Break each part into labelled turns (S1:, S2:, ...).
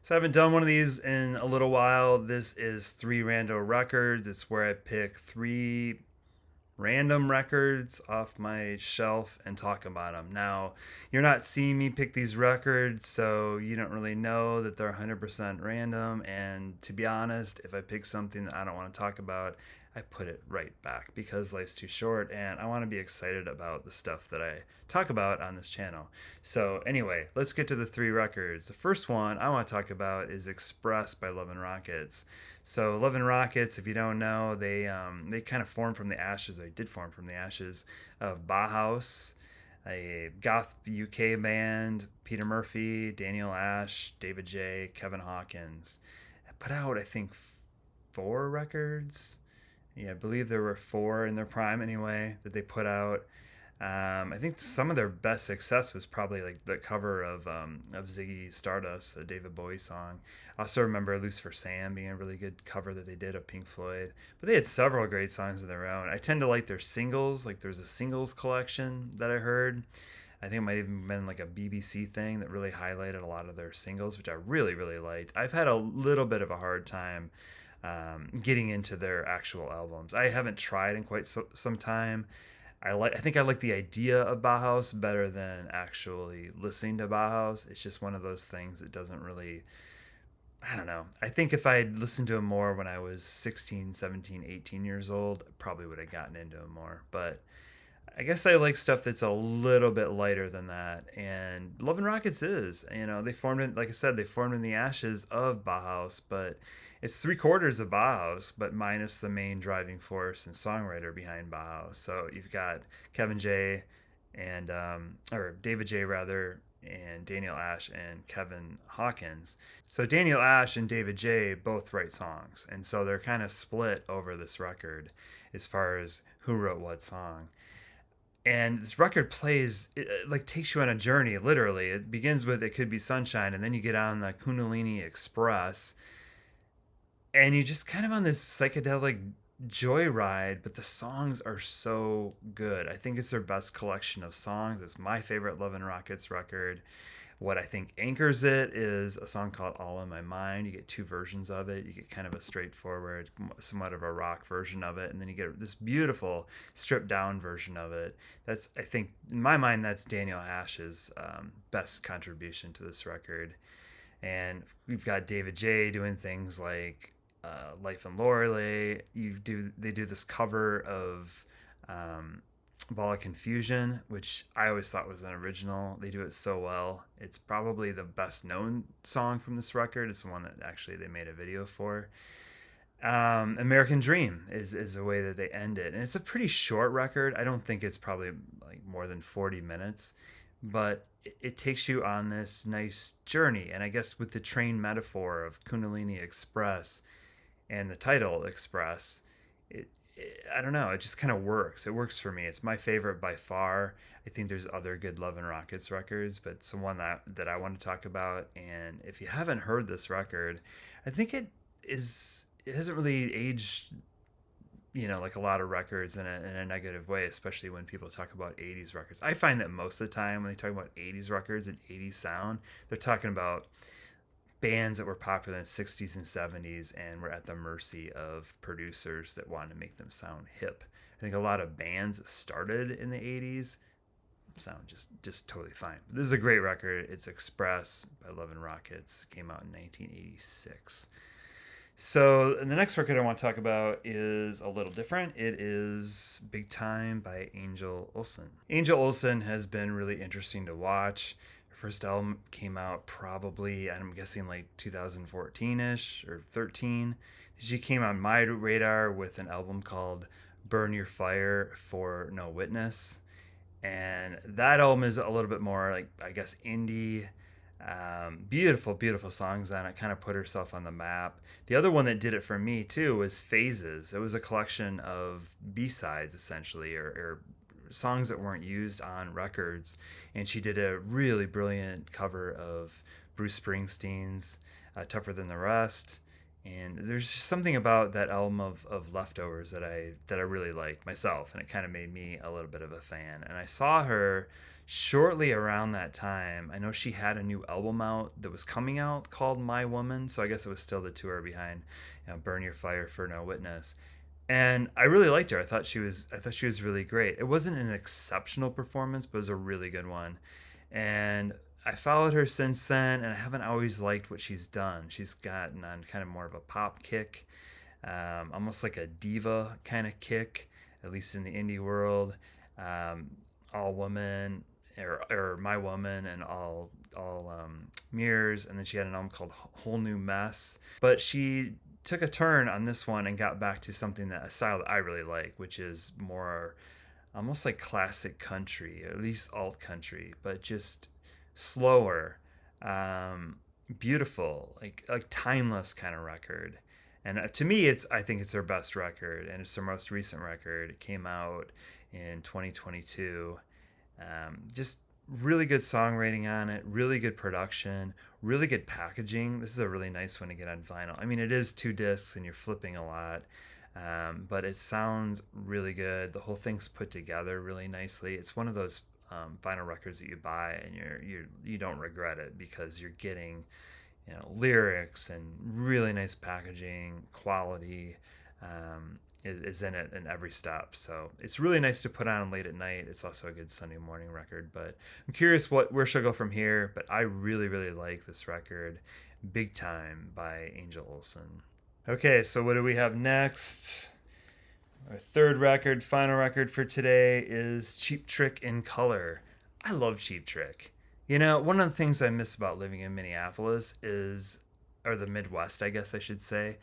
S1: So I haven't done one of these in a little while. This is three Rando Records. It's where I pick three random records off my shelf and talk about them. Now, you're not seeing me pick these records, so you don't really know that they're 100% random. And to be honest, if I pick something that I don't want to talk about, I put it right back because life's too short and I want to be excited about the stuff that I talk about on this channel. So, anyway, let's get to the three records. The first one I want to talk about is Express by Love and Rockets. So Love and Rockets, if you don't know, they kind of formed from the ashes. They did form from the ashes of Bauhaus, a goth UK band. Peter Murphy, Daniel Ash, David J, Kevin Hawkins. I put out, I think, four records. Yeah, I believe there were four in their prime anyway that they put out. I think some of their best success was probably like the cover of Ziggy Stardust, a David Bowie song. I also remember "Lucifer Sam" being a really good cover that they did of Pink Floyd. But they had several great songs of their own. I tend to like their singles. Like there's a singles collection that I heard. I think it might have even been like a BBC thing that really highlighted a lot of their singles, which I really, really liked. I've had a little bit of a hard time getting into their actual albums. I haven't tried in quite some time. I think I like the idea of Bauhaus better than actually listening to Bauhaus. It's just one of those things that doesn't really, I don't know. I think if I'd listened to him more when I was 16, 17, 18 years old, I probably would have gotten into him more. But I guess I like stuff that's a little bit lighter than that. And Love and Rockets is, they formed in, like I said, they formed in the ashes of Bauhaus, but it's three quarters of Bauhaus, but minus the main driving force and songwriter behind Bauhaus. So you've got Kevin J or David J rather, and Daniel Ash and Kevin Hawkins. So Daniel Ash and David J both write songs, and so they're kind of split over this record as far as who wrote what song. And this record plays, it like takes you on a journey, literally. It begins with "It Could Be Sunshine," and then you get on the Kundalini Express, and you're just kind of on this psychedelic joyride, but the songs are so good. I think it's their best collection of songs. It's my favorite Love and Rockets record. What I think anchors it is a song called "All in My Mind." You get two versions of it. You get kind of a straightforward, somewhat of a rock version of it, and then you get this beautiful stripped down version of it. That's, I think, in my mind, that's Daniel Ash's best contribution to this record. And we've got David J doing things like Life and Lorelei. They do this cover of Ball of Confusion, which I always thought was an original. They do it so well. It's probably the best known song from this record. It's the one that actually they made a video for. American Dream is the way that they end it, and it's a pretty short record. I don't think it's probably like more than 40 minutes, but it takes you on this nice journey. And I guess with the train metaphor of Kundalini Express and the title Express, I don't know, it just kind of works. It works for me. It's my favorite by far. I think there's other good Love and Rockets records, but it's the one that I want to talk about. And if you haven't heard this record, I think it hasn't really aged, like a lot of records in a negative way, especially when people talk about 80s records. I find that most of the time when they talk about 80s records and 80s sound, they're talking about bands that were popular in the 60s and 70s and were at the mercy of producers that wanted to make them sound hip. I think a lot of bands that started in the 80s sound just totally fine. But this is a great record. It's Express by Love and Rockets. It came out in 1986. So the next record I want to talk about is a little different. It is Big Time by Angel Olsen. Angel Olsen has been really interesting to watch. Her first album came out probably, I'm guessing, like 2014-ish or 13. She came on my radar with an album called Burn Your Fire for No Witness. And that album is a little bit more like, I guess, indie. Beautiful, beautiful songs on it. Kind of put herself on the map. The other one that did it for me too was Phases. It was a collection of B-sides essentially, or songs that weren't used on records. And she did a really brilliant cover of Bruce Springsteen's Tougher Than the Rest. And there's just something about that album of Leftovers that I really liked myself, and it kind of made me a little bit of a fan. And I saw her shortly around that time, I know she had a new album out that was coming out called My Woman. So I guess it was still the tour behind, Burn Your Fire for No Witness. And I really liked her. I thought she was really great. It wasn't an exceptional performance, but it was a really good one. And I followed her since then, and I haven't always liked what she's done. She's gotten on kind of more of a pop kick, almost like a diva kind of kick, at least in the indie world. Um, all woman, or My Woman, and all mirrors, and then she had an album called Whole New Mess. But she took a turn on this one and got back to something that a style that I really like, which is more almost like classic country, or at least alt country, but just slower, um, beautiful, like timeless kind of record. And to me, it's I think it's their best record, and it's their most recent record. It came out in 2022. Just really good songwriting on it, really good production, really good packaging. This is a really nice one to get on vinyl. I mean, it is 2 discs and you're flipping a lot, but it sounds really good. The whole thing's put together really nicely. It's one of those vinyl records that you buy and you don't regret it, because you're getting, lyrics and really nice packaging, quality. Is in it in every step. So it's really nice to put on late at night. It's also a good Sunday morning record. But I'm curious where she'll go from here. But I really, really like this record, Big Time by Angel Olsen. Okay, so what do we have next? Our third record, final record for today, is Cheap Trick in Color. I love Cheap Trick. One of the things I miss about living in Minneapolis is, or the Midwest, I guess I should say,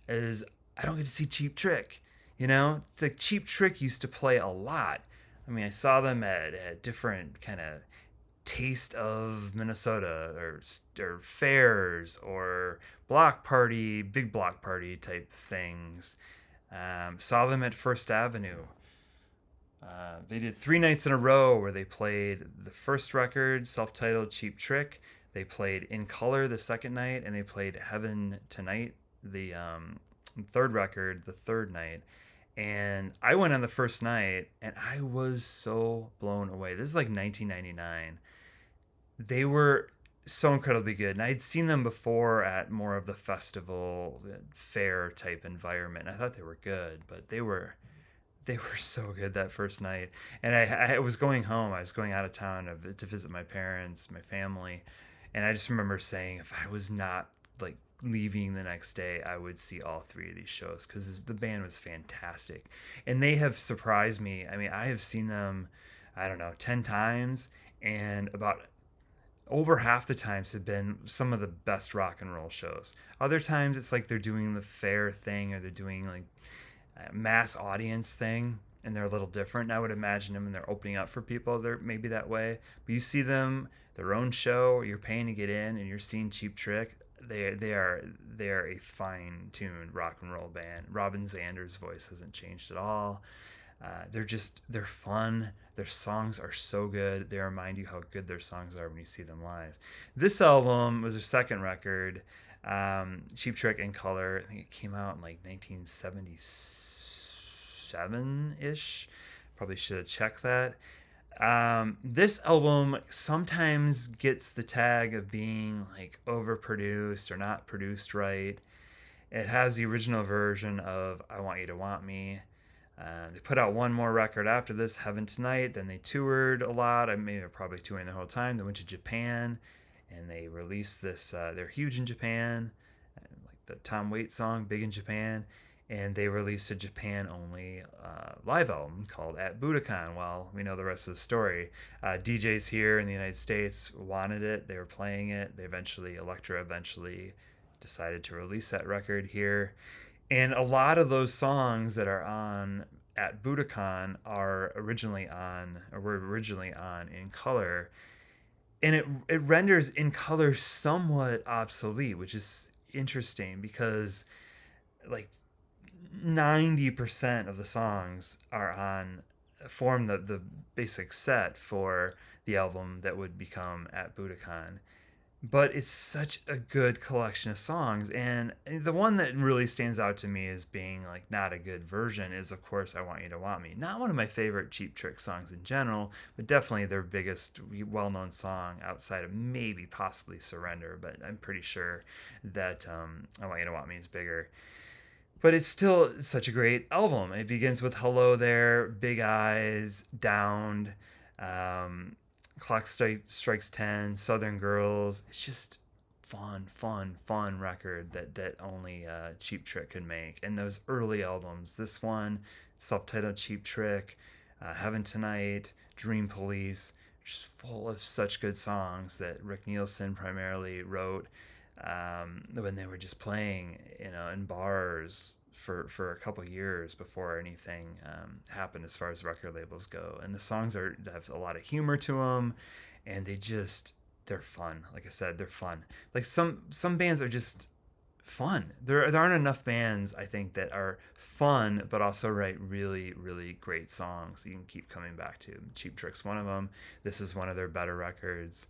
S1: is I don't get to see Cheap Trick. It's like Cheap Trick used to play a lot. I mean, I saw them at different kind of Taste of Minnesota, or fairs, or big block party type things. Saw them at First Avenue. They did 3 nights in a row where they played the first record, self-titled Cheap Trick. They played In Color the second night, and they played Heaven Tonight, the third record, the third night. And I went on the first night, and I was so blown away. This is like 1999. They were so incredibly good. And I'd seen them before at more of the festival, fair type environment. I thought they were good, but they were so good that first night. And I was going home. I was going out of town to visit my parents, my family. And I just remember saying, if I was not like leaving the next day, I would see all 3 of these shows, because the band was fantastic. And they have surprised me. I mean, I have seen them, I don't know, 10 times, and about over half the times have been some of the best rock and roll shows. Other times it's like they're doing the fair thing, or they're doing like a mass audience thing, and they're a little different. And I would imagine them, and they're opening up for people, they're maybe that way. But you see them, their own show, you're paying to get in, and you're seeing Cheap Trick. They are a fine-tuned rock and roll band. Robin Zander's voice hasn't changed at all. They're fun. Their songs are so good. They remind you how good their songs are when you see them live. This album was their second record, Cheap Trick in Color. I think it came out in like 1977-ish. Probably should have checked that. This album sometimes gets the tag of being like overproduced or not produced right. It has the original version of I Want You to Want Me. They put out one more record after this, Heaven Tonight. Then they toured a lot. I mean, they're probably touring the whole time. They went to Japan, and they released this. They're huge in Japan, like the Tom Waits song, big in Japan. And they released a Japan-only live album called At Budokan. Well, we know the rest of the story. DJs here in the United States wanted it. They were playing it. Elektra eventually decided to release that record here. And a lot of those songs that are on At Budokan were originally on In Color. And it renders In Color somewhat obsolete, which is interesting, because like 90% of the songs form the basic set for the album that would become At Budokan. but it's such a good collection of songs. And the one that really stands out to me as being like not a good version is, of course, I Want You to Want Me. Not one of my favorite Cheap Trick songs in general, but definitely their biggest well-known song outside of maybe possibly Surrender, but I'm pretty sure that I Want You to Want Me is bigger. But it's still such a great album. It begins with Hello There, Big Eyes, Downed, um, Strikes 10, Southern Girls. It's just fun record that only Cheap Trick could make. And those early albums, this one, self-titled Cheap Trick, Heaven Tonight, Dream Police, just full of such good songs that Rick Nielsen primarily wrote when they were just playing, in bars for a couple years before anything happened as far as record labels go. And the songs have a lot of humor to them, and they're fun. Like I said, they're fun. Like some bands are just fun. There aren't enough bands, I think, that are fun but also write really really great songs you can keep coming back to. Cheap Trick's one of them. This is one of their better records.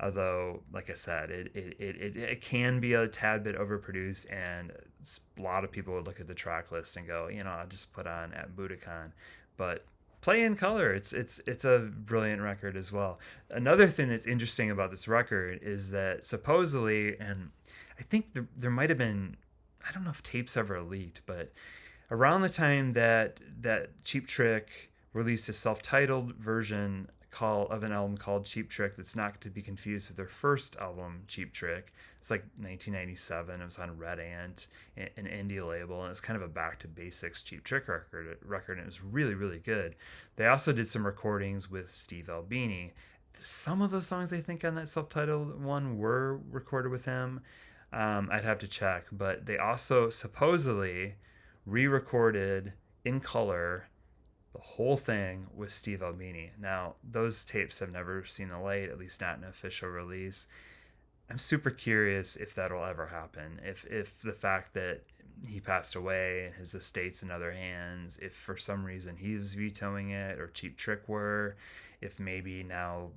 S1: Although, like I said, it can be a tad bit overproduced, and a lot of people would look at the track list and go, I'll just put on at Budokan. But Play in Color, it's a brilliant record as well. Another thing that's interesting about this record is that supposedly, and I think there might have been, I don't know if tapes ever leaked, but around the time that Cheap Trick released a self-titled version of an album called Cheap Trick, that's not to be confused with their first album, Cheap Trick. It's like 1997. It was on Red Ant, an indie label, and it's kind of a back to basics Cheap Trick record, and it was really really good. They also did some recordings with Steve Albini. Some of those songs I think on that self-titled one were recorded with him. I'd have to check, but they also supposedly re-recorded in color the whole thing with Steve Albini. Now, those tapes have never seen the light, at least not an official release. I'm super curious if that'll ever happen. If the fact that he passed away and his estate's in other hands, if for some reason he was vetoing it or Cheap Trick were, if maybe now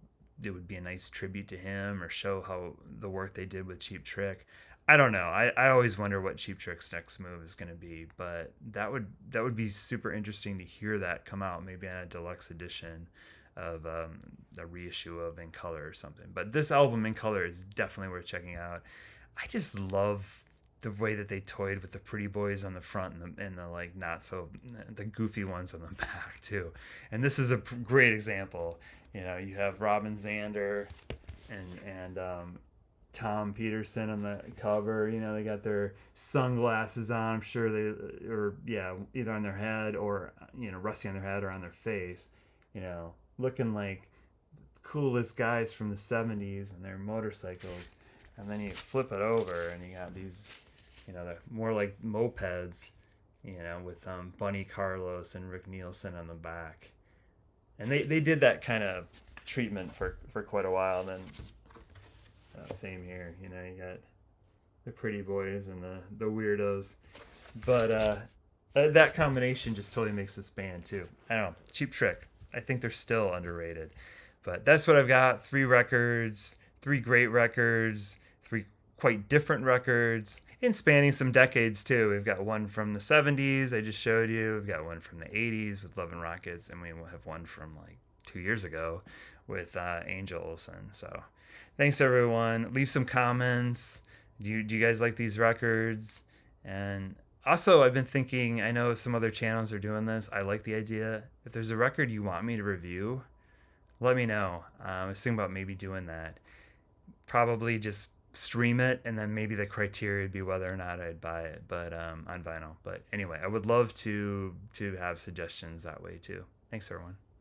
S1: it would be a nice tribute to him or show how the work they did with Cheap Trick. I don't know. I always wonder what Cheap Trick's next move is going to be, but that would be super interesting to hear that come out, maybe on a deluxe edition of a reissue of In Color or something. But this album In Color is definitely worth checking out. I just love the way that they toyed with the pretty boys on the front and the like not so the goofy ones on the back too. And this is a great example. You have Robin Zander and Tom Peterson on the cover. They got their sunglasses on. I'm sure either on their head or rusty on their head or on their face. Looking like coolest guys from the 70s and their motorcycles. And then you flip it over and you got these, they're more like mopeds, with Bunny Carlos and Rick Nielsen on the back. And they did that kind of treatment for quite a while. And then same here, you got the pretty boys and the weirdos. But that combination just totally makes this band too. I don't know, Cheap Trick. I think they're still underrated. But that's what I've got. 3 records, 3 great records, 3 quite different records, and spanning some decades too. We've got one from the 70s I just showed you. We've got one from the 80s with Love and Rockets, and we will have one from like 2 years ago with Angel Olsen. So thanks everyone. Leave some comments. Do you guys like these records? And also, I've been thinking, I know some other channels are doing this. I like the idea. If there's a record you want me to review, let me know. I was thinking about maybe doing that. Probably just stream it, and then maybe the criteria would be whether or not I'd buy it, but on vinyl. But anyway, I would love to have suggestions that way too. Thanks everyone.